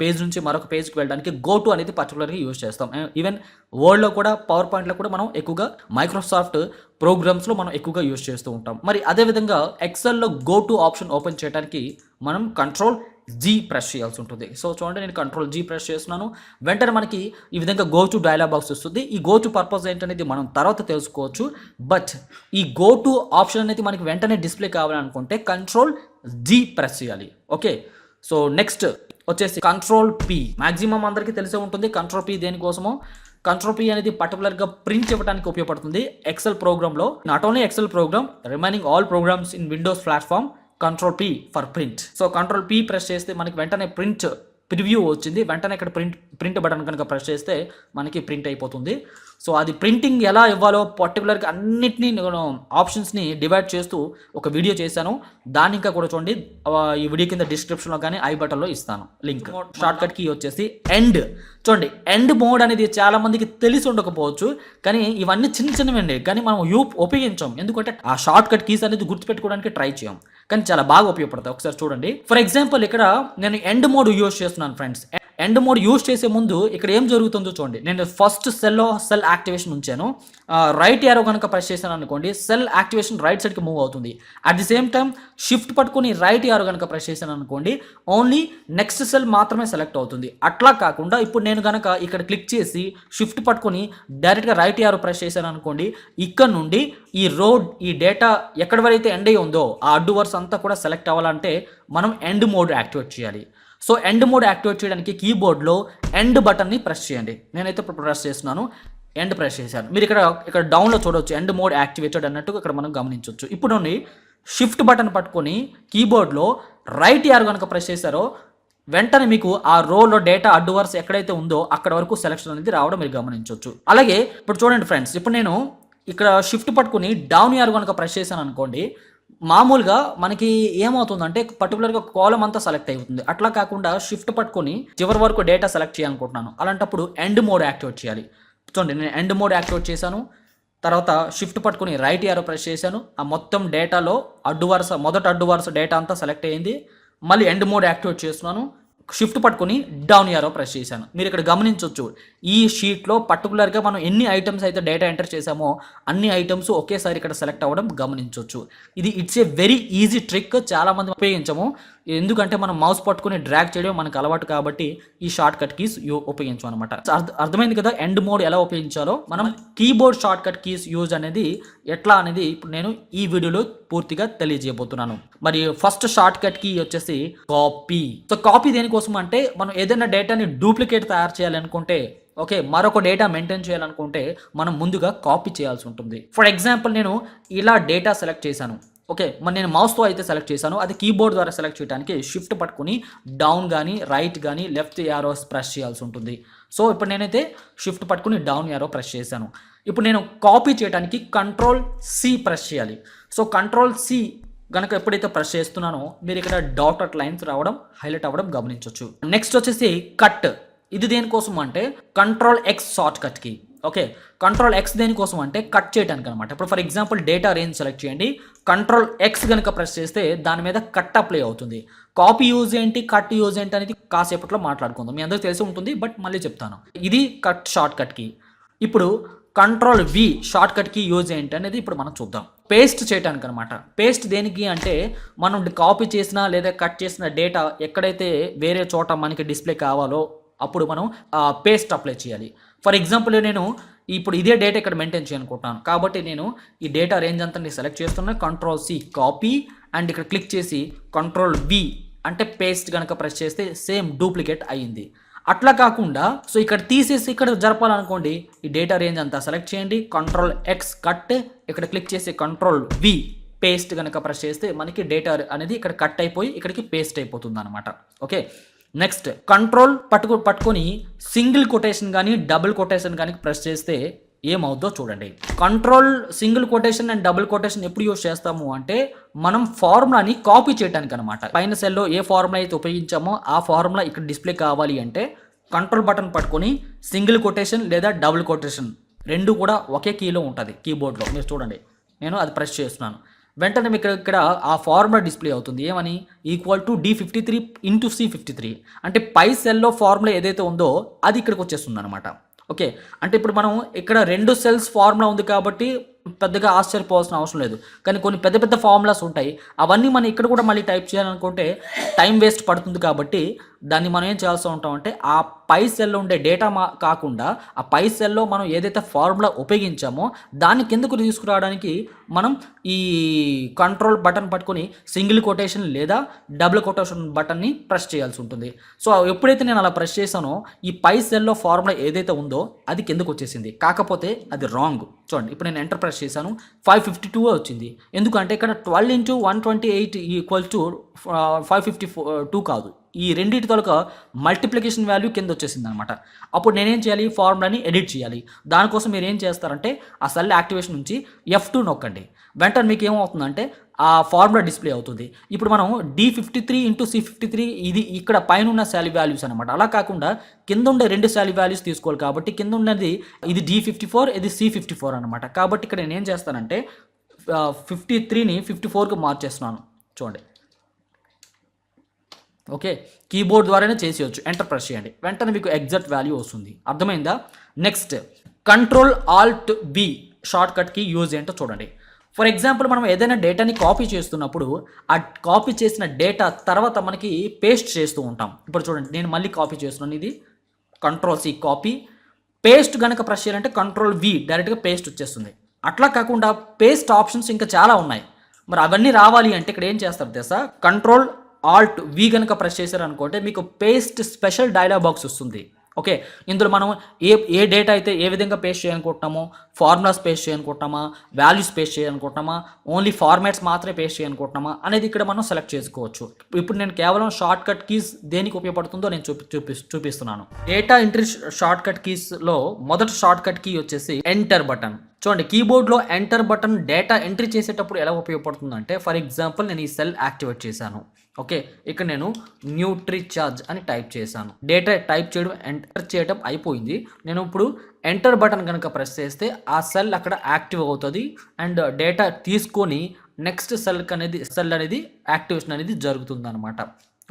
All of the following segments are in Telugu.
పేజ్ నుంచి మరొక పేజ్కి వెళ్ళడానికి గో టు అనేది పర్టికులర్గా యూజ్ చేస్తాం. ఈవెన్ వర్డ్లో కూడా పవర్ పాయింట్లో కూడా మనం ఎక్కువగా మైక్రోసాఫ్ట్ ప్రోగ్రామ్స్లో మనం ఎక్కువగా యూజ్ చేస్తూ ఉంటాం. మరి అదేవిధంగా ఎక్సెల్లో గో టు ఆప్షన్ ఓపెన్ చేయడానికి మనం కంట్రోల్ జీ ప్రెస్ చేయాల్సి ఉంటుంది. సో చూడండి, నేను కంట్రోల్ జీ ప్రెస్ చేస్తున్నాను. వెంటనే మనకి ఈ విధంగా గో టు డైలాగ్ బాక్స్ వస్తుంది. ఈ గో టు పర్పస్ ఏంటనేది మనం తర్వాత తెలుసుకోవచ్చు. బట్ ఈ గో టు ఆప్షన్ అనేది మనకి వెంటనే డిస్ప్లే కావాలనుకుంటే కంట్రోల్ జీ ప్రెస్ చేయాలి. ఓకే, సో నెక్స్ట్ వచ్చేసి కంట్రోల్ పి. మ్యాక్సిమం అందరికీ తెలిసే ఉంటుంది కంట్రోల్ పి దేనికోసమో. కంట్రోల్ పి అనేది పర్టికులర్గా ప్రింట్ ఇవ్వడానికి ఉపయోగపడుతుంది ఎక్సెల్ ప్రోగ్రామ్లో. Not only Excel program, remaining all programs in Windows platform control P for print. So control P press చేస్తే మనకి వెంటనే ప్రింట్ ప్రివ్యూ వచ్చింది. వెంటనే ఇక్కడ ప్రింట్ బటన్ కనుక ప్రెస్ చేస్తే మనకి ప్రింట్ అయిపోతుంది. సో అది ప్రింటింగ్ ఎలా ఇవ్వాలో పర్టికులర్గా అన్నిటినీ నేను ఆప్షన్స్ని డివైడ్ చేస్తూ ఒక వీడియో చేశాను. దాన్ని ఇంకా కూడా చూడండి, ఈ వీడియో కింద డిస్క్రిప్షన్లో కానీ ఐ బటన్లో ఇస్తాను లింక్. షార్ట్ కట్ కీ వచ్చేసి ఎండ్. చూడండి, ఎండ్ మోడ్ అనేది చాలా మందికి తెలిసి ఉండకపోవచ్చు, కానీ ఇవన్నీ చిన్న చిన్నవి అండి. కానీ మనం ఉపయోగించాం, ఎందుకంటే ఆ షార్ట్ కట్ కీస్ అనేది గుర్తుపెట్టుకోవడానికి ట్రై చేయం, కానీ చాలా బాగా ఉపయోగపడతాయి. ఒకసారి చూడండి. ఫర్ ఎగ్జాంపుల్ ఇక్కడ నేను ఎండ్ మోడ్ యూజ్ చేస్తున్నాను ఫ్రెండ్స్. ఎండ్ మోడ్ యూజ్ చేసే ముందు ఇక్కడ ఏం జరుగుతుందో చూడండి. నేను ఫస్ట్ సెల్లో సెల్ యాక్టివేషన్ ఉంచాను. రైట్ యారో కనుక ప్రెస్ చేశాను అనుకోండి, సెల్ యాక్టివేషన్ రైట్ సైడ్కి మూవ్ అవుతుంది. At the same time shift పట్టుకుని రైట్ యారో కనుక ప్రెస్ చేశాను అనుకోండి, ఓన్లీ నెక్స్ట్ సెల్ మాత్రమే సెలెక్ట్ అవుతుంది. అట్లా కాకుండా ఇప్పుడు నేను కనుక ఇక్కడ క్లిక్ చేసి షిఫ్ట్ పట్టుకుని డైరెక్ట్గా రైట్ యారో ప్రెస్ చేశాను అనుకోండి, ఇక్కడ నుండి ఈ డేటా ఎక్కడి వరైతే ఎండ్ అయ్యి ఉందో ఆ అడ్డు వరుస అంతా కూడా సెలెక్ట్ అవ్వాలంటే మనం ఎండ్ మోడ్ యాక్టివేట్ చేయాలి. సో ఎండ్ మోడ్ యాక్టివేట్ చేయడానికి కీబోర్డ్లో ఎండ్ బటన్ని ప్రెస్ చేయండి. నేనైతే ఇప్పుడు ప్రెస్ చేస్తున్నాను, ఎండ్ ప్రెస్ చేశాను. మీరు ఇక్కడ డౌన్లో చూడవచ్చు ఎండ్ మోడ్ యాక్టివేటెడ్ అన్నట్టు ఇక్కడ మనం గమనించవచ్చు. ఇప్పుడు షిఫ్ట్ బటన్ పట్టుకొని కీబోర్డ్లో రైట్ యారో కనుక ప్రెస్ చేశారో వెంటనే మీకు ఆ రోలో డేటా అడ్డు వరుస ఎక్కడైతే ఉందో అక్కడ వరకు సెలెక్షన్ అనేది రావడం మీరు గమనించవచ్చు. అలాగే ఇప్పుడు చూడండి ఫ్రెండ్స్, ఇప్పుడు నేను ఇక్కడ షిఫ్ట్ పట్టుకుని డౌన్ యారో కనుక ప్రెస్ చేశాను అనుకోండి, మామూలుగా మనకి ఏమవుతుందంటే పర్టికులర్గా కాలం అంతా సెలెక్ట్ అవుతుంది. అట్లా కాకుండా షిఫ్ట్ పట్టుకొని చివరి వరకు డేటా సెలెక్ట్ చేయాలనుకుంటున్నాను, అలాంటప్పుడు ఎండ్ మోడ్ యాక్టివేట్ చేయాలి. చూడండి, నేను ఎండ్ మోడ్ యాక్టివేట్ చేశాను. తర్వాత షిఫ్ట్ పట్టుకుని రైట్ యారో ప్రెస్ చేశాను. ఆ మొత్తం డేటాలో మొదటి అడ్డు వరుస డేటా అంతా సెలెక్ట్ అయ్యింది. మళ్ళీ ఎండ్ మోడ్ యాక్టివేట్ చేస్తున్నాను. షిఫ్ట్ పట్టుకుని డౌన్ యారో ప్రెస్ చేశాను. మీరు ఇక్కడ గమనించవచ్చు, ఈ షీట్లో పర్టికులర్గా మనం ఎన్ని ఐటమ్స్ అయితే డేటా ఎంటర్ చేసామో అన్ని ఐటమ్స్ ఒకేసారి ఇక్కడ సెలెక్ట్ అవ్వడం గమనించవచ్చు. It's a very easy trick, చాలామంది ఉపయోగించము. ఎందుకంటే మనం మౌస్ పట్టుకుని డ్రాగ్ చేయడం మనకు అలవాటు కాబట్టి ఈ షార్ట్ కట్ కీస్ ఉపయోగించాం అనమాట. అర్థమైంది కదా ఎండ్ మోడ్ ఎలా ఉపయోగించాలో. మనం keyboard short cut keys use అనేది ఎట్లా అనేది ఇప్పుడు నేను ఈ వీడియోలో పూర్తిగా తెలియజేయబోతున్నాను. మరి ఫస్ట్ షార్ట్ కట్ కీ వచ్చేసి కాపీ. సో కాపీ దేనికోసం అంటే మనం ఏదైనా డేటాని డూప్లికేట్ తయారు చేయాలనుకుంటే, ఓకే, మరొక డేటా మెయింటైన్ చేయాలనుకుంటే మనం ముందుగా కాపీ చేయాల్సి ఉంటుంది. ఫర్ ఎగ్జాంపుల్ నేను ఇలా డేటా సెలెక్ట్ చేశాను. ఓకే, మరి నేను మౌస్తో అయితే సెలెక్ట్ చేశాను. అది కీబోర్డ్ ద్వారా సెలెక్ట్ చేయడానికి షిఫ్ట్ పట్టుకుని డౌన్ కానీ రైట్ కానీ లెఫ్ట్ యారోస్ ప్రెస్ చేయాల్సి ఉంటుంది. సో ఇప్పుడు నేనైతే షిఫ్ట్ పట్టుకుని డౌన్ యారో ప్రెస్ చేశాను. ఇప్పుడు నేను కాపీ చేయడానికి కంట్రోల్ సి ప్రెస్ చేయాలి. సో కంట్రోల్ సి కనుక ఎప్పుడైతే ప్రెస్ చేస్తున్నానో మీరు ఇక్కడ డాటెడ్ లైన్స్ రావడం, హైలైట్ అవ్వడం గమనించవచ్చు. నెక్స్ట్ వచ్చేసి కట్. ఇది దేనికోసం అంటే కంట్రోల్ ఎక్స్ షార్ట్ కట్ కి. ఓకే, కంట్రోల్ ఎక్స్ దేనికోసం అంటే కట్ చేయడానికి అనమాట. ఇప్పుడు for example data range select చేయండి, కంట్రోల్ ఎక్స్ కనుక ప్రెస్ చేస్తే దాని మీద కట్ అప్లై అవుతుంది. కాపీ యూజ్ ఏంటి, కట్ యూజ్ ఏంటి అనేది కాసేపట్లో మాట్లాడుకుందాం. మీ అందరికీ తెలిసి ఉంటుంది, బట్ మళ్ళీ చెప్తాను. ఇది కట్ షార్ట్ కట్ కి. ఇప్పుడు కంట్రోల్ వి షార్ట్ కట్ కి యూజ్ ఏంటి అనేది ఇప్పుడు మనం చూద్దాం. పేస్ట్ చేయడానికి అనమాట. పేస్ట్ దేనికి అంటే మనం కాపీ చేసిన లేదా కట్ చేసిన డేటా ఎక్కడైతే వేరే చోట మనకి డిస్ప్లే కావాలో అప్పుడు మనం పేస్ట్ అప్లై చేయాలి. ఫర్ ఎగ్జాంపుల్ నేను ఇప్పుడు ఇదే డేటా ఇక్కడ మెయింటైన్ చేయాలనుకుంటున్నాను కాబట్టి నేను ఈ డేటా రేంజ్ అంతా సెలెక్ట్ చేస్తున్నాను. కంట్రోల్ సి కాపీ అండ్ ఇక్కడ క్లిక్ చేసి కంట్రోల్ వి అంటే పేస్ట్ కనుక ప్రెస్ చేస్తే సేమ్ డూప్లికేట్ అయ్యింది. అట్లా కాకుండా సో ఇక్కడ తీసేసి ఇక్కడ జరపాలనుకోండి, ఈ డేటా రేంజ్ అంతా సెలెక్ట్ చేయండి, కంట్రోల్ ఎక్స్ కట్, ఇక్కడ క్లిక్ చేసి కంట్రోల్ వి పేస్ట్ కనుక ప్రెస్ చేస్తే మనకి డేటా అనేది ఇక్కడ కట్ అయిపోయి ఇక్కడికి పేస్ట్ అయిపోతుంది అనమాట. ఓకే, నెక్స్ట్ కంట్రోల్ పట్టుకొని సింగిల్ కొటేషన్ కానీ డబుల్ కొటేషన్ కానీ ప్రెస్ చేస్తే ఏమవుతుందో చూడండి. Control single quotation and double quotation ఎప్పుడు యూజ్ చేస్తాము అంటే మనం ఫార్ములాని కాపీ చేయడానికి అనమాట. పైన సెల్లో ఏ ఫార్ములా అయితే ఉపయోగించామో ఆ ఫార్ములా ఇక్కడ డిస్ప్లే కావాలి అంటే కంట్రోల్ బటన్ పట్టుకొని సింగిల్ కొటేషన్ లేదా డబుల్ కొటేషన్ రెండు కూడా ఒకే కీలో ఉంటుంది కీబోర్డ్లో. మీరు చూడండి, నేను అది ప్రెస్ చేస్తున్నాను. వెంటనే మీకు ఇక్కడ ఆ ఫార్ములా డిస్ప్లే అవుతుంది. ఏమని? Equal to D53 into C53. అంటే పై సెల్లో ఫార్ములా ఏదైతే ఉందో అది ఇక్కడికి వచ్చేస్తుంది అనమాట. ఓకే, అంటే ఇప్పుడు మనం ఇక్కడ 2 సెల్స్ ఫార్ములా ఉంది కాబట్టి పెద్దగా ఆశ్చర్యపోవాల్సిన అవసరం లేదు. కానీ కొన్ని పెద్ద పెద్ద ఫార్ములాస్ ఉంటాయి, అవన్నీ మనం ఇక్కడ కూడా మళ్ళీ టైప్ చేయాలనుకుంటే టైం వేస్ట్ పడుతుంది. కాబట్టి దాన్ని మనం ఏం చేయాల్సి ఉంటామంటే ఆ పై సెల్లో ఉండే డేటా కాకుండా ఆ పై సెల్లో మనం ఏదైతే ఫార్ములా ఉపయోగించామో దాన్ని కిందకు తీసుకురావడానికి మనం ఈ కంట్రోల్ బటన్ పట్టుకొని సింగిల్ కొటేషన్ లేదా డబుల్ కొటేషన్ బటన్ని ప్రెస్ చేయాల్సి ఉంటుంది. సో ఎప్పుడైతే నేను అలా ప్రెస్ చేశానో ఈ పై సెల్లో ఫార్ములా ఏదైతే ఉందో అది కిందకు వచ్చేసింది. కాకపోతే అది రాంగ్. చూడండి, ఇప్పుడు నేను ఎంటర్ ప్రెస్ చేశాను, 552 వచ్చింది. ఎందుకంటే ఇక్కడ 12 into 128 ఈక్వల్ టు 552 కాదు, ఈ రెండింటి తొలక మల్టిప్లికేషన్ వాల్యూ కింద వచ్చేసింది అనమాట. అప్పుడు నేనేం చేయాలి? ఫార్ములాని ఎడిట్ చేయాలి. దానికోసం మీరు ఏం చేస్తారంటే ఆ సెల్ యాక్టివేషన్ నుంచి F2 నొక్కండి. వెంటనే మీకు ఏమవుతుందంటే ఆ ఫార్ములా డిస్ప్లే అవుతుంది. ఇప్పుడు మనం D53 ఇంటూ C53 ఇది ఇక్కడ పైన ఉన్న శాలరీ వాల్యూస్ అనమాట. అలా కాకుండా కింద ఉండే 2 శాలరీ వాల్యూస్ తీసుకోవాలి. కాబట్టి కింద ఉన్నది ఇది D54, ఇది C54 అనమాట. కాబట్టి ఇక్కడ నేను ఏం చేస్తానంటే 53ని 54కి మార్చేస్తున్నాను. చూడండి, ఓకే, కీబోర్డ్ ద్వారానే చేసేయచ్చు. ఎంటర్ ప్రెస్ చేయండి, వెంటనే మీకు ఎగ్జాక్ట్ వాల్యూ వస్తుంది. అర్థమైందా? నెక్స్ట్ Ctrl-Alt-V షార్ట్ కట్కి యూజ్ ఏంటో చూడండి. ఫర్ ఎగ్జాంపుల్ మనం ఏదైనా డేటాని కాపీ చేస్తున్నప్పుడు ఆ కాపీ చేసిన డేటా తర్వాత మనకి పేస్ట్ చేస్తూ ఉంటాం. ఇప్పుడు చూడండి, నేను మళ్ళీ కాపీ చేస్తున్నాను. ఇది Ctrl-C కాపీ. పేస్ట్ కనుక ప్రెస్ చేయాలంటే Ctrl-V డైరెక్ట్గా పేస్ట్ వచ్చేస్తుంది. అట్లా కాకుండా పేస్ట్ ఆప్షన్స్ ఇంకా చాలా ఉన్నాయి. మరి అవన్నీ రావాలి అంటే ఇక్కడ ఏం చేస్తారు తెలుసా? Ctrl-Alt-V కనుక ప్రెస్ చేశారనుకుంటే మీకు పేస్ట్ స్పెషల్ డైలాగ్ బాక్స్ వస్తుంది. ఓకే, ఇందులో మనం ఏ డేటా అయితే ఏ విధంగా పేస్ట్ చేయాలనుకుంటున్నామో, ఫార్ములాస్ పేస్ట్ చేయాలనుకుంటున్నామా, వాల్యూస్ పేస్ట్ చేయాలనుకుంటున్నామా, ఓన్లీ ఫార్మాట్స్ మాత్రమే పేస్ట్ చేయాలనుకుంటున్నామా అనేది ఇక్కడ మనం సెలెక్ట్ చేసుకోవచ్చు. ఇప్పుడు నేను కేవలం షార్ట్ కట్ కీస్ దేనికి ఉపయోగపడుతుందో నేను చూపిస్తున్నాను. డేటా ఎంట్రీ షార్ట్ కట్ కీస్లో మొదటి షార్ట్ కట్ కీ వచ్చేసి ఎంటర్ బటన్. చూడండి, కీబోర్డ్లో ఎంటర్ బటన్ డేటా ఎంట్రీ చేసేటప్పుడు ఎలా ఉపయోగపడుతుందంటే, ఫర్ ఎగ్జాంపుల్ నేను ఈ సెల్ యాక్టివేట్ చేశాను. ఓకే, ఇక్కడ నేను న్యూట్రిచార్జ్ అని టైప్ చేశాను. డేటా టైప్ చేయడం ఎంటర్ చేయడం అయిపోయింది. నేను ఇప్పుడు ఎంటర్ బటన్ కనుక ప్రెస్ చేస్తే ఆ సెల్ అక్కడ యాక్టివ్ అవుతుంది అండ్ డేటా తీసుకొని నెక్స్ట్ సెల్ అనేది యాక్టివేషన్ అనేది జరుగుతుంది అనమాట.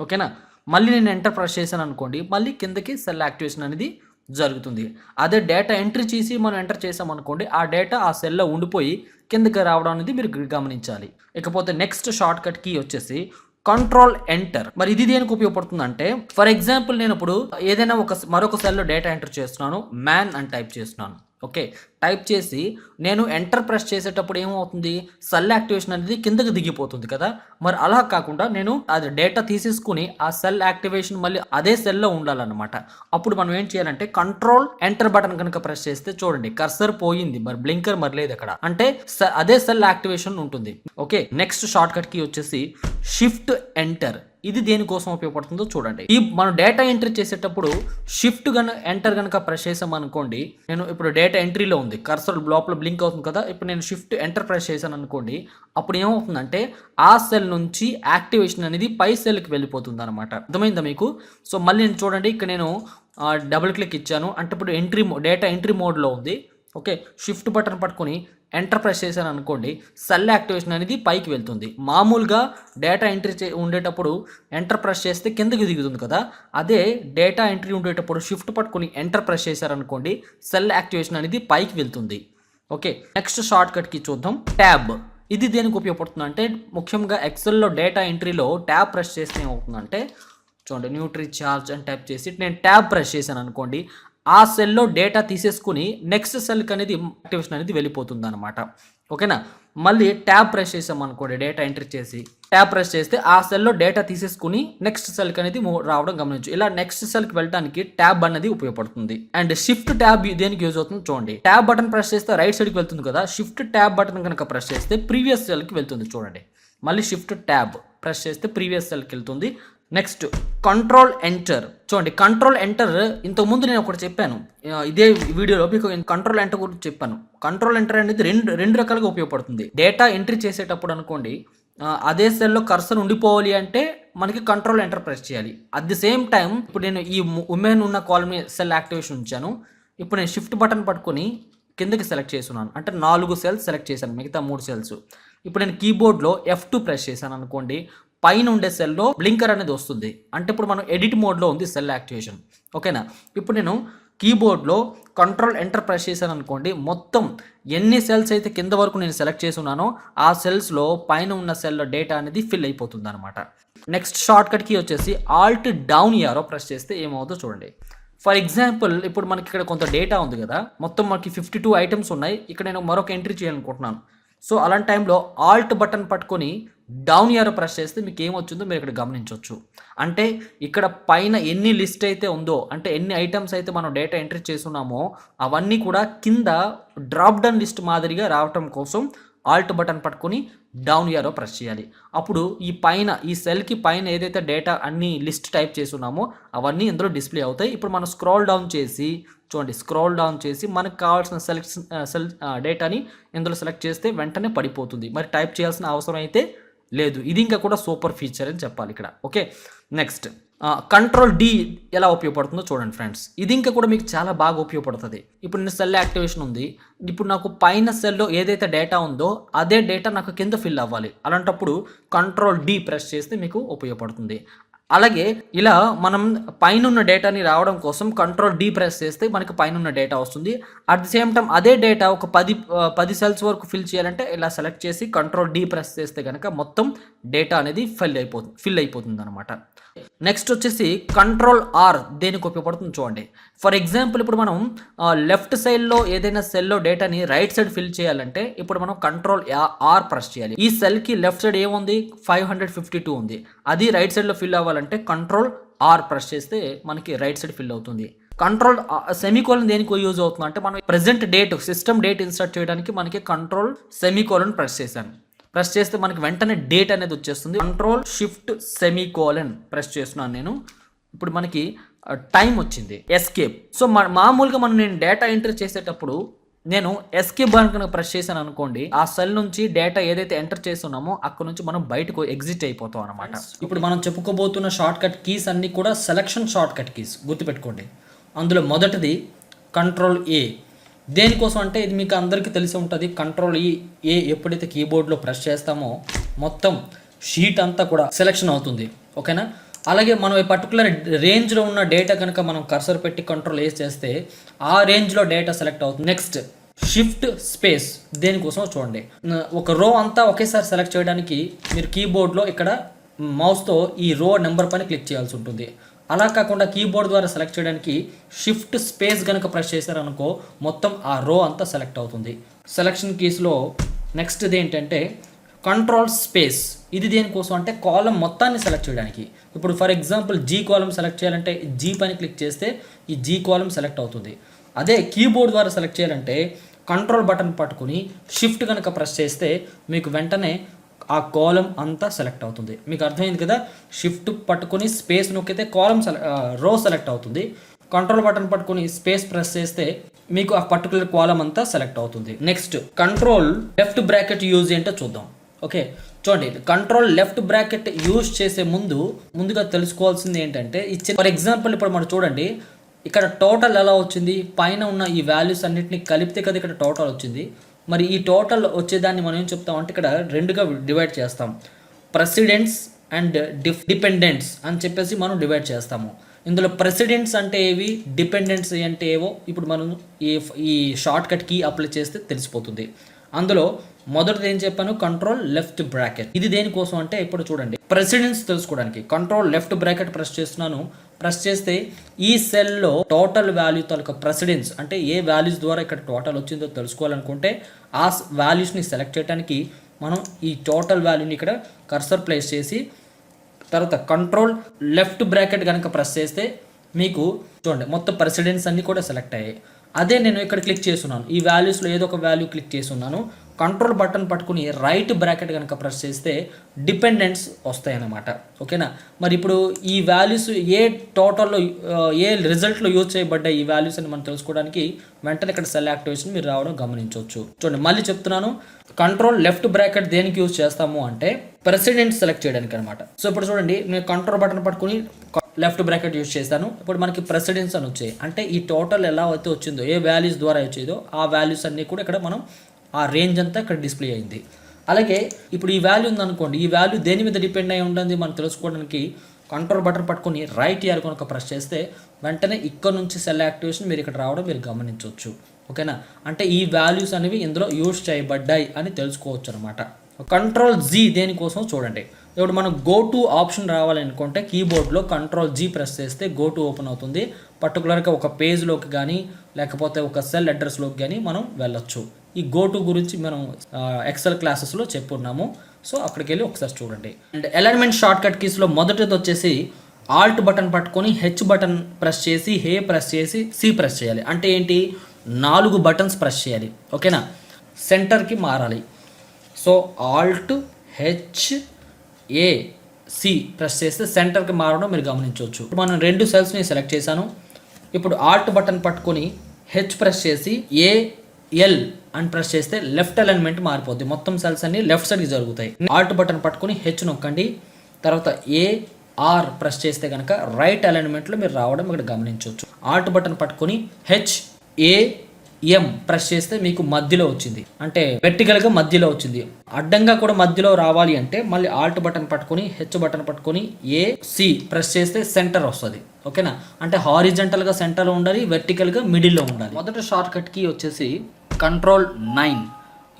ఓకేనా, మళ్ళీ నేను ఎంటర్ ప్రెస్ చేశాను అనుకోండి, మళ్ళీ కిందకి సెల్ యాక్టివేషన్ అనేది జరుగుతుంది. అదే డేటా ఎంట్రీ చేసి మనం ఎంటర్ చేసాం అనుకోండి, ఆ డేటా ఆ సెల్లో ఉండిపోయి కిందకి రావడం అనేది మీరు గమనించాలి. ఇకపోతే నెక్స్ట్ షార్ట్ కట్ కీ వచ్చేసి Ctrl-Enter. మరి ఇది దేనికి ఉపయోగపడుతుంది అంటే, ఫర్ ఎగ్జాంపుల్ నేను ఇప్పుడు ఏదైనా మరొక సెల్లో డేటా ఎంటర్ చేస్తున్నాను, మ్యాన్ అని టైప్ చేస్తున్నాను. ఓకే, టైప్ చేసి నేను ఎంటర్ ప్రెస్ చేసేటప్పుడు ఏమవుతుంది? సెల్ యాక్టివేషన్ అనేది కిందకి దిగిపోతుంది కదా. మరి అలా కాకుండా నేను అది డేటా తీసేసుకుని ఆ సెల్ యాక్టివేషన్ మళ్ళీ అదే సెల్లో ఉండాలన్నమాట. అప్పుడు మనం ఏం చేయాలంటే Ctrl-Enter బటన్ కనుక ప్రెస్ చేస్తే చూడండి, కర్సర్ పోయింది, మరి బ్లింకర్ మరి లేదు అక్కడ, అంటే అదే సెల్ యాక్టివేషన్ ఉంటుంది. ఓకే, నెక్స్ట్ షార్ట్ కట్ కి వచ్చేసి Shift-Enter. ఇది దేనికోసం ఉపయోగపడుతుందో చూడండి. ఈ మనం డేటా ఎంట్రీ చేసేటప్పుడు ఎంటర్ కనుక ప్రెస్ చేసాం అనుకోండి, నేను ఇప్పుడు డేటా ఎంట్రీలో ఉంది, కర్సర్ లోపల బ్లింక్ అవుతుంది కదా. ఇప్పుడు నేను Shift-Enter ప్రెస్ చేశాను అనుకోండి, అప్పుడు ఏమవుతుందంటే ఆ సెల్ నుంచి యాక్టివేషన్ అనేది పై సెల్కి వెళ్ళిపోతుంది అనమాట. అర్థమైందా మీకు? సో మళ్ళీ నేను చూడండి, ఇక్కడ నేను డబుల్ క్లిక్ ఇచ్చాను అంటే ఇప్పుడు డేటా ఎంట్రీ మోడ్లో ఉంది. ఓకే, షిఫ్ట్ బటన్ పట్టుకొని ఎంటర్ ప్రెస్ చేశాను అనుకోండి, సెల్ యాక్టివేషన్ అనేది పైకి వెళ్తుంది. మామూలుగా డేటా ఎంట్రీ ఉండేటప్పుడు ఎంటర్ ప్రెస్ చేస్తే కిందకి దిగుతుంది కదా. అదే డేటా ఎంట్రీ ఉండేటప్పుడు షిఫ్ట్ పట్టుకొని ఎంటర్ ప్రెస్ చేశారనుకోండి, సెల్ యాక్టివేషన్ అనేది పైకి వెళ్తుంది. ఓకే, నెక్స్ట్ షార్ట్ కట్కి చూద్దాం. ట్యాబ్. ఇది దేనికి ఉపయోగపడుతుంది అంటే, ముఖ్యంగా ఎక్సెల్లో డేటా ఎంట్రీలో ట్యాబ్ ప్రెస్ చేస్తే ఏమవుతుందంటే, చూడండి, న్యూట్రిచార్జ్ అని టైప్ చేసి నేను ట్యాబ్ ప్రెస్ చేశాను అనుకోండి, ఆ సెల్లో డేటా తీసేసుకుని నెక్స్ట్ సెల్కి అనేది యాక్టివేషన్ అనేది వెళ్ళిపోతుంది అనమాట. ఓకేనా, మళ్ళీ ట్యాబ్ ప్రెస్ చేసాం అనుకోండి, డేటా ఎంట్రీ చేసి ట్యాబ్ ప్రెస్ చేస్తే ఆ సెల్లో డేటా తీసేసుకుని నెక్స్ట్ సెల్కి అనేది రావడం గమనించు. ఇలా నెక్స్ట్ సెల్కి వెళ్ళడానికి ట్యాబ్ అనేది ఉపయోగపడుతుంది. అండ్ షిఫ్ట్ ట్యాబ్ దేనికి యూజ్ అవుతుంది చూడండి. ట్యాబ్ బటన్ ప్రెస్ చేస్తే రైట్ సైడ్కి వెళ్తుంది కదా, షిఫ్ట్ ట్యాబ్ బటన్ కనుక ప్రెస్ చేస్తే ప్రీవియస్ సెల్కి వెళ్తుంది. చూడండి, మళ్ళీ షిఫ్ట్ ట్యాబ్ ప్రెస్ చేస్తే ప్రీవియస్ సెల్కి వెళ్తుంది. Next Ctrl-Enter. చూడండి, Ctrl-Enter ఇంతకుముందు నేను ఒకటి చెప్పాను, ఇదే వీడియోలో మీకు Ctrl-Enter గురించి చెప్పాను. Ctrl-Enter అనేది రెండు రకాలుగా ఉపయోగపడుతుంది. డేటా ఎంట్రీ చేసేటప్పుడు అనుకోండి, అదే సెల్లో కర్సర్ ఉండిపోవాలి అంటే మనకి Ctrl-Enter ప్రెస్ చేయాలి. అట్ ది సేమ్ టైం ఇప్పుడు నేను ఈ ఉమెన్ ఉన్న కాలమ్ సెల్ యాక్టివేషన్ ఉంచాను. ఇప్పుడు నేను షిఫ్ట్ బటన్ పట్టుకొని కిందకి సెలెక్ట్ చేస్తున్నాను, అంటే 4 సెల్స్ సెలెక్ట్ చేశాను, మిగతా 3 సెల్స్. ఇప్పుడు నేను కీబోర్డ్లో F2 ప్రెస్ చేశాను అనుకోండి, పైన ఉండే సెల్లో బ్లింకర్ అనేది వస్తుంది. అంటే ఇప్పుడు మనం ఎడిట్ మోడ్లో ఉంది సెల్ యాక్టివేషన్. ఓకేనా. ఇప్పుడు నేను కీబోర్డ్లో కంట్రోల్ ఎంటర్ ప్రెస్ చేశాను అనుకోండి, మొత్తం ఎన్ని సెల్స్ అయితే కింద వరకు నేను సెలెక్ట్ చేసి ఉన్నానో ఆ సెల్స్లో పైన ఉన్న సెల్లో డేటా అనేది ఫిల్ అయిపోతుంది అనమాట. నెక్స్ట్ షార్ట్ కట్ కీ వచ్చేసి ఆల్ట్ డౌన్ యారో ప్రెస్ చేస్తే ఏమవుతుందో చూడండి. ఫర్ ఎగ్జాంపుల్ ఇప్పుడు మనకి ఇక్కడ కొంత డేటా ఉంది కదా, మొత్తం మనకి 52 ఐటమ్స్ ఉన్నాయి. ఇక్కడ నేను మరొక ఎంట్రీ చేయాలనుకుంటున్నాను. సో అలాంటి టైంలో ఆల్ట్ బటన్ పట్టుకొని డౌన్ యారో ప్రెస్ చేస్తే మీకు ఏమొచ్చిందో మీరు ఇక్కడ గమనించవచ్చు. అంటే ఇక్కడ పైన ఎన్ని లిస్ట్ అయితే ఉందో, అంటే ఎన్ని ఐటమ్స్ అయితే మనం డేటా ఎంట్రీ చేస్తున్నామో అవన్నీ కూడా కింద డ్రాప్ డౌన్ లిస్ట్ మాదిరిగా రావటం కోసం ఆల్ట్ బటన్ పట్టుకొని డౌన్ యారో ప్రెస్ చేయాలి. అప్పుడు ఈ పైన ఈ సెల్కి పైన ఏదైతే డేటా అన్ని లిస్ట్ టైప్ చేస్తున్నామో అవన్నీ ఇందులో డిస్ప్లే అవుతాయి. ఇప్పుడు మనం స్క్రోల్ డౌన్ చేసి చూడండి, స్క్రోల్ డౌన్ చేసి మనకు కావాల్సిన సెల్ డేటాని ఇందులో సెలెక్ట్ చేస్తే వెంటనే పడిపోతుంది. మరి టైప్ చేయాల్సిన అవసరం అయితే లేదు. ఇది ఇంకా కూడా సూపర్ ఫీచర్ అని చెప్పాలి ఇక్కడ. ఓకే, నెక్స్ట్ కంట్రోల్ డి ఎలా ఉపయోగపడుతుందో చూడండి ఫ్రెండ్స్. ఇది ఇంకా కూడా మీకు చాలా బాగా ఉపయోగపడుతుంది. ఇప్పుడు నేను సెల్ యాక్టివేషన్ ఉంది. ఇప్పుడు నాకు పైన సెల్లో ఏదైతే డేటా ఉందో అదే డేటా నాకు కింద ఫిల్ అవ్వాలి. అలాంటప్పుడు కంట్రోల్ డి ప్రెస్ చేస్తే మీకు ఉపయోగపడుతుంది. అలాగే ఇలా మనం పైన ఉన్న డేటాని రావడం కోసం కంట్రోల్ డి ప్రెస్ చేస్తే మనకి పైన ఉన్న డేటా వస్తుంది. అట్ ది సేమ్ టైం అదే డేటా ఒక 10 సెల్స్ వరకు ఫిల్ చేయాలంటే ఇలా సెలెక్ట్ చేసి కంట్రోల్ డి ప్రెస్ చేస్తే కనుక మొత్తం డేటా అనేది ఫిల్ అయిపోతుంది అనమాట. నెక్స్ట్ వచ్చేసి కంట్రోల్ ఆర్ దేనికి ఉపయోగపడుతుంది చూడండి. ఫర్ ఎగ్జాంపుల్ ఇప్పుడు మనం లెఫ్ట్ సైడ్లో ఏదైనా సెల్లో డేటాని రైట్ సైడ్ ఫిల్ చేయాలంటే ఇప్పుడు మనం కంట్రోల్ ఆర్ ప్రెస్ చేయాలి. ఈ సెల్కి లెఫ్ట్ సైడ్ ఏముంది 552 ఉంది. అది రైట్ సైడ్లో ఫిల్ అవ్వాలంటే కంట్రోల్ ఆర్ ప్రెస్ చేస్తే మనకి రైట్ సైడ్ ఫిల్ అవుతుంది. కంట్రోల్ సెమీకోలన్ దేనికి యూజ్ అవుతుంది అంటే మనం present date system date insert చేయడానికి మనకి కంట్రోల్ సెమీకోలన్ ప్రెస్ చేశాను. ప్రెస్ చేస్తే మనకి వెంటనే డేట్ అనేది వచ్చేస్తుంది. కంట్రోల్ షిఫ్ట్ సెమీకోలన్ ప్రెస్ చేస్తున్నాను నేను. ఇప్పుడు మనకి టైం వచ్చింది. ఎస్కేప్. సో మామూలుగా నేను డేటా ఎంటర్ చేసేటప్పుడు నేను ఎస్కేప్ బటన్ ప్రెస్ చేశాను అనుకోండి, ఆ సెల్ నుంచి డేటా ఏదైతే ఎంటర్ చేస్తున్నామో అక్కడ నుంచి మనం బయటకు ఎగ్జిట్ అయిపోతాం అనమాట. ఇప్పుడు మనం చెప్పుకోబోతున్న షార్ట్ కట్ కీస్ అన్ని కూడా సెలక్షన్ షార్ట్ కట్ కీస్, గుర్తుపెట్టుకోండి. అందులో మొదటిది కంట్రోల్ ఏ. దేనికోసం అంటే ఇది మీకు అందరికీ తెలిసి ఉంటుంది. కంట్రోల్ ఏ ఎప్పుడైతే కీబోర్డ్లో ప్రెస్ చేస్తామో మొత్తం షీట్ అంతా కూడా సెలెక్షన్ అవుతుంది. ఓకేనా. అలాగే మనం ఈ పర్టికులర్ రేంజ్లో ఉన్న డేటా కనుక మనం కర్సర్ పెట్టి కంట్రోల్ ఏ చేస్తే ఆ రేంజ్లో డేటా సెలెక్ట్ అవుతుంది. నెక్స్ట్ షిఫ్ట్ స్పేస్ దేనికోసం చూడండి. ఒక రో అంతా ఒకేసారి సెలెక్ట్ చేయడానికి మీరు కీబోర్డ్లో ఇక్కడ మౌస్తో ఈ రో నెంబర్ పైన క్లిక్ చేయాల్సి ఉంటుంది. అలా కాకుండా కీబోర్డ్ ద్వారా సెలెక్ట్ చేయడానికి షిఫ్ట్ స్పేస్ కనుక ప్రెస్ చేశారనుకో మొత్తం ఆ రో అంతా సెలెక్ట్ అవుతుంది. సెలెక్షన్ కీస్లో నెక్స్ట్ది ఏంటంటే కంట్రోల్ స్పేస్. ఇది దేనికోసం అంటే కాలం మొత్తాన్ని సెలెక్ట్ చేయడానికి. ఇప్పుడు for example G column select చేయాలంటే జీ పైన క్లిక్ చేస్తే ఈ జీ కాలం సెలెక్ట్ అవుతుంది. అదే కీబోర్డ్ ద్వారా సెలెక్ట్ చేయాలంటే కంట్రోల్ బటన్ పట్టుకుని షిఫ్ట్ కనుక ప్రెస్ చేస్తే మీకు వెంటనే ఆ కాలం అంతా సెలెక్ట్ అవుతుంది. మీకు అర్థమైంది కదా. షిఫ్ట్ పట్టుకొని స్పేస్ నొక్కితే కాలం రో సెలెక్ట్ అవుతుంది. కంట్రోల్ బటన్ పట్టుకొని స్పేస్ ప్రెస్ చేస్తే మీకు ఆ పర్టికులర్ కాలం అంతా సెలెక్ట్ అవుతుంది. Next control left bracket use ఏంటో చూద్దాం. ఓకే, చూడండి. కంట్రోల్ లెఫ్ట్ బ్రాకెట్ యూజ్ చేసే ముందుగా తెలుసుకోవాల్సింది ఏంటంటే ఫర్ ఎగ్జాంపుల్ ఇప్పుడు మనం చూడండి ఇక్కడ టోటల్ ఎలా వచ్చింది. పైన ఉన్న ఈ వాల్యూస్ అన్నిటిని కలిపితే కదా ఇక్కడ టోటల్ వచ్చింది. మరి ఈ టోటల్ వచ్చేదాన్ని మనం ఏం చెప్తామంటే ఇక్కడ రెండుగా డివైడ్ చేస్తాం. ప్రెసిడెంట్స్ అండ్ డిపెండెంట్స్ అని చెప్పేసి మనం డివైడ్ చేస్తాము. ఇందులో ప్రెసిడెంట్స్ అంటే ఏవి, డిపెండెంట్స్ అంటే ఏవో ఇప్పుడు మనం ఈ షార్ట్ కట్ కీ అప్లై చేస్తే తెలిసిపోతుంది. అందులో మొదటిది ఏం చెప్పాను, కంట్రోల్ లెఫ్ట్ బ్రాకెట్. ఇది దేనికోసం అంటే ఇప్పుడు చూడండి ప్రెసిడెంట్స్ తెలుసుకోవడానికి కంట్రోల్ లెఫ్ట్ బ్రాకెట్ ప్రెస్ చేస్తున్నాను. ప్రెస్ చేస్తే ఈ సెల్లో టోటల్ వాల్యూ తాలూకా ప్రెసిడెంట్స్ అంటే ఏ వాల్యూస్ ద్వారా ఇక్కడ టోటల్ వచ్చిందో తెలుసుకోవాలనుకుంటే ఆ వాల్యూస్ని సెలెక్ట్ చేయడానికి మనం ఈ టోటల్ వాల్యూని ఇక్కడ కర్సర్ ప్లేస్ చేసి తర్వాత కంట్రోల్ లెఫ్ట్ బ్రాకెట్ కనుక ప్రెస్ చేస్తే మీకు చూడండి మొత్తం ప్రెసిడెంట్స్ అన్నీ కూడా సెలెక్ట్ అయ్యాయి. అదే నేను ఇక్కడ క్లిక్ చేస్తున్నాను, ఈ వాల్యూస్లో ఏదో ఒక వాల్యూ క్లిక్ చేస్తున్నాను. కంట్రోల్ బటన్ పట్టుకుని రైట్ బ్రాకెట్ కనుక ప్రెస్ చేస్తే డిపెండెంట్స్ వస్తాయి అన్నమాట. ఓకేనా. మరి ఇప్పుడు ఈ వాల్యూస్ ఏ టోటల్లో ఏ రిజల్ట్లో యూజ్ చేయబడ్డాయి ఈ వాల్యూస్ అని మనం తెలుసుకోవడానికి వెంటనే ఇక్కడ సెల్ యాక్టివేషన్ మీరు రావడం గమనించవచ్చు. చూడండి మళ్ళీ చెప్తున్నాను, కంట్రోల్ లెఫ్ట్ బ్రాకెట్ దేనికి యూజ్ చేస్తాము అంటే ప్రెసిడెంట్ సెలెక్ట్ చేయడానికి అనమాట. సో ఇప్పుడు చూడండి నేను కంట్రోల్ బటన్ పట్టుకుని లెఫ్ట్ బ్రాకెట్ యూజ్ చేస్తాను. ఇప్పుడు మనకి ప్రెసిడెంట్స్ అని వచ్చాయి. అంటే ఈ టోటల్ ఎలా అయితే వచ్చిందో ఏ వాల్యూస్ ద్వారా వచ్చేదో ఆ వాల్యూస్ అన్నీ కూడా ఇక్కడ మనం ఆ రేంజ్ అంతా ఇక్కడ డిస్ప్లే అయింది. అలాగే ఇప్పుడు ఈ వాల్యూ ఉందనుకోండి, ఈ వాల్యూ దేని మీద డిపెండ్ అయి ఉంటుంది మనం తెలుసుకోవడానికి కంట్రోల్ బటన్ పట్టుకొని రైట్ ఇయర్ కనుక ప్రెస్ చేస్తే వెంటనే ఇక్కడ నుంచి సెల్ యాక్టివేషన్ మీరు ఇక్కడ రావడం మీరు గమనించవచ్చు. ఓకేనా, అంటే ఈ వాల్యూస్ అనేవి ఇందులో యూజ్ చేయబడ్డాయి అని తెలుసుకోవచ్చు అనమాట. కంట్రోల్ జీ దేనికోసం చూడండి. ఇప్పుడు మనం గో టు ఆప్షన్ రావాలనుకుంటే కీబోర్డ్లో కంట్రోల్ జీ ప్రెస్ చేస్తే గో టు ఓపెన్ అవుతుంది. పర్టికులర్గా ఒక పేజ్లోకి కానీ లేకపోతే ఒక సెల్ అడ్రస్లోకి కానీ మనం వెళ్ళొచ్చు. ఈ గో టు గురించి మనం ఎక్సెల్ క్లాసెస్లో చెప్పున్నాము. సో అక్కడికి వెళ్ళి ఒకసారి చూడండి. అండ్ అలైన్మెంట్ షార్ట్ కట్ కీస్లో మొదటిది వచ్చేసి ఆల్ట్ బటన్ పట్టుకొని హెచ్ బటన్ ప్రెస్ చేసి హే ప్రెస్ చేసి సి ప్రెస్ చేయాలి. అంటే ఏంటి, 4 బటన్స్ ప్రెస్ చేయాలి. ఓకేనా, సెంటర్కి మారాలి. So Alt H A C press చేస్తే సెంటర్కి మారడం మీరు గమనించవచ్చు. మనం 2 సెల్స్ని సెలెక్ట్ చేశాను. ఇప్పుడు ఆల్ట్ బటన్ పట్టుకొని హెచ్ ప్రెస్ చేసి ఏఎల్ అని ప్రెస్ చేస్తే లెఫ్ట్ అలైన్మెంట్ మారిపోద్ది. మొత్తం సెల్స్ అన్ని లెఫ్ట్ సైడ్కి జరుగుతాయి. ఆల్ట్ బటన్ పట్టుకొని హెచ్ నొక్కండి. తర్వాత ఏఆర్ ప్రెస్ చేస్తే కనుక రైట్ అలైన్మెంట్లో మీరు రావడం ఇక్కడ గమనించవచ్చు. ఆల్ట్ బటన్ పట్టుకొని హెచ్ఏఎం ప్రెస్ చేస్తే మీకు మధ్యలో వచ్చింది, అంటే వెర్టికల్గా మధ్యలో వచ్చింది. అడ్డంగా కూడా మధ్యలో రావాలి అంటే మళ్ళీ ఆల్ట్ బటన్ పట్టుకొని హెచ్ బటన్ పట్టుకొని ఏసి ప్రెస్ చేస్తే సెంటర్ వస్తుంది. ఓకేనా, అంటే హారిజంటల్గా సెంటర్లో ఉండాలి, వెర్టికల్గా మిడిల్లో ఉండాలి. మొదటి షార్ట్ కట్ కీ వచ్చేసి కంట్రోల్ 9.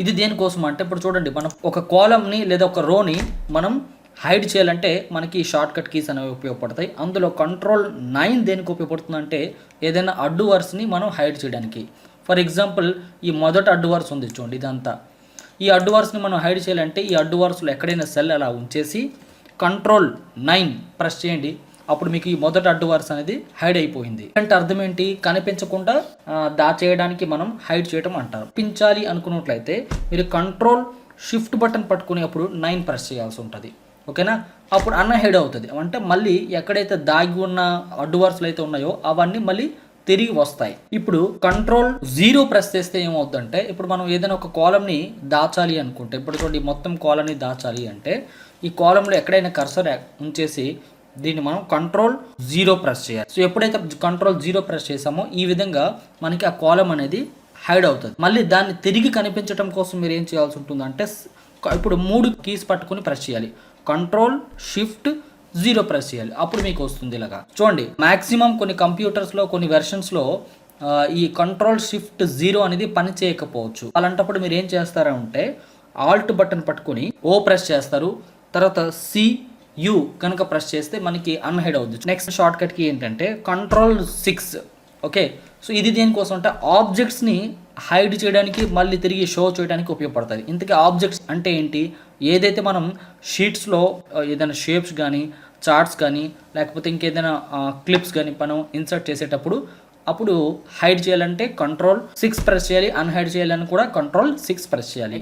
ఇది దేనికోసం అంటే ఇప్పుడు చూడండి, మనం ఒక కాలమ్ని లేదా ఒక రోని మనం హైడ్ చేయాలంటే మనకి షార్ట్ కట్ కీస్ అనేవి ఉపయోగపడతాయి. అందులో కంట్రోల్ 9 దేనికి ఉపయోగపడుతుంది అంటే ఏదైనా అడ్డు వరుసని మనం హైడ్ చేయడానికి. ఫర్ ఎగ్జాంపుల్ ఈ మొదటి అడ్డు వరుస ఉంది చూడండి, ఇదంతా ఈ అడ్డు వరుసని మనం హైడ్ చేయాలంటే ఈ అడ్డు వరుసలో ఎక్కడైనా సెల్ అలా ఉంచేసి కంట్రోల్ 9 ప్రెస్ చేయండి. అప్పుడు మీకు ఈ మొదటి అడ్డు వరుస అనేది హైడ్ అయిపోయింది. అంటే అర్థం ఏంటి, కనిపించకుండా దాచేయడానికి మనం హైడ్ చేయడం అంటారు. కనిపించాలి అనుకున్నట్లయితే మీరు కంట్రోల్ షిఫ్ట్ బటన్ పట్టుకుని అప్పుడు 9 ప్రెస్ చేయాల్సి ఉంటుంది. ఓకేనా, అప్పుడు అన్హైడ్ అవుతుంది. అంటే మళ్ళీ ఎక్కడైతే దాగి ఉన్న అడ్డు వరుసలు అయితే ఉన్నాయో అవన్నీ మళ్ళీ తిరిగి వస్తాయి. ఇప్పుడు కంట్రోల్ 0 ప్రెస్ చేస్తే ఏమవుతుందంటే ఇప్పుడు మనం ఏదైనా ఒక కాలంని దాచాలి అనుకుంటే, ఇప్పుడు చూడండి మొత్తం కాలంని దాచాలి అంటే ఈ కాలంలో ఎక్కడైనా కర్సర్ ఉంచేసి దీన్ని మనం కంట్రోల్ 0 ప్రెస్ చేయాలి. సో ఎప్పుడైతే కంట్రోల్ 0 ప్రెస్ చేసామో ఈ విధంగా మనకి ఆ కాలం అనేది హైడ్ అవుతుంది. మళ్ళీ దాన్ని తిరిగి కనిపించడం కోసం మీరు ఏం చేయాల్సి ఉంటుందంటే ఇప్పుడు 3 కీస్ పట్టుకుని ప్రెస్ చేయాలి. కంట్రోల్ షిఫ్ట్ 0 ప్రెస్ చేయాలి, అప్పుడు మీకు వస్తుంది ఇలాగా. చూడండి మ్యాక్సిమం కొన్ని కంప్యూటర్స్లో కొన్ని వెర్షన్స్లో ఈ కంట్రోల్ షిఫ్ట్ 0 అనేది పని చేయకపోవచ్చు. అలాంటప్పుడు మీరు ఏం చేస్తారంటే ఆల్ట్ బటన్ పట్టుకొని ఓ ప్రెస్ చేస్తారు, తర్వాత యు కనుక ప్రెస్ చేస్తే మనకి అన్హైడ్ అవుతుంది. నెక్స్ట్ షార్ట్ కట్ కి ఏంటంటే కంట్రోల్ 6. ఓకే, సో ఇది దేనికోసం అంటే ఆబ్జెక్ట్స్ని హైడ్ చేయడానికి మళ్ళీ తిరిగి షో చేయడానికి ఉపయోగపడుతుంది. ఇంతకీ ఆబ్జెక్ట్స్ అంటే ఏంటి, ఏదైతే మనం షీట్స్లో ఏదైనా షేప్స్ కానీ చార్ట్స్ కానీ లేకపోతే ఇంకేదైనా క్లిప్స్ కానీ మనం ఇన్సర్ట్ చేసేటప్పుడు అప్పుడు హైడ్ చేయాలంటే కంట్రోల్ 6 ప్రెస్ చేయాలి, అన్హైడ్ చేయాలని కూడా కంట్రోల్ 6 ప్రెస్ చేయాలి.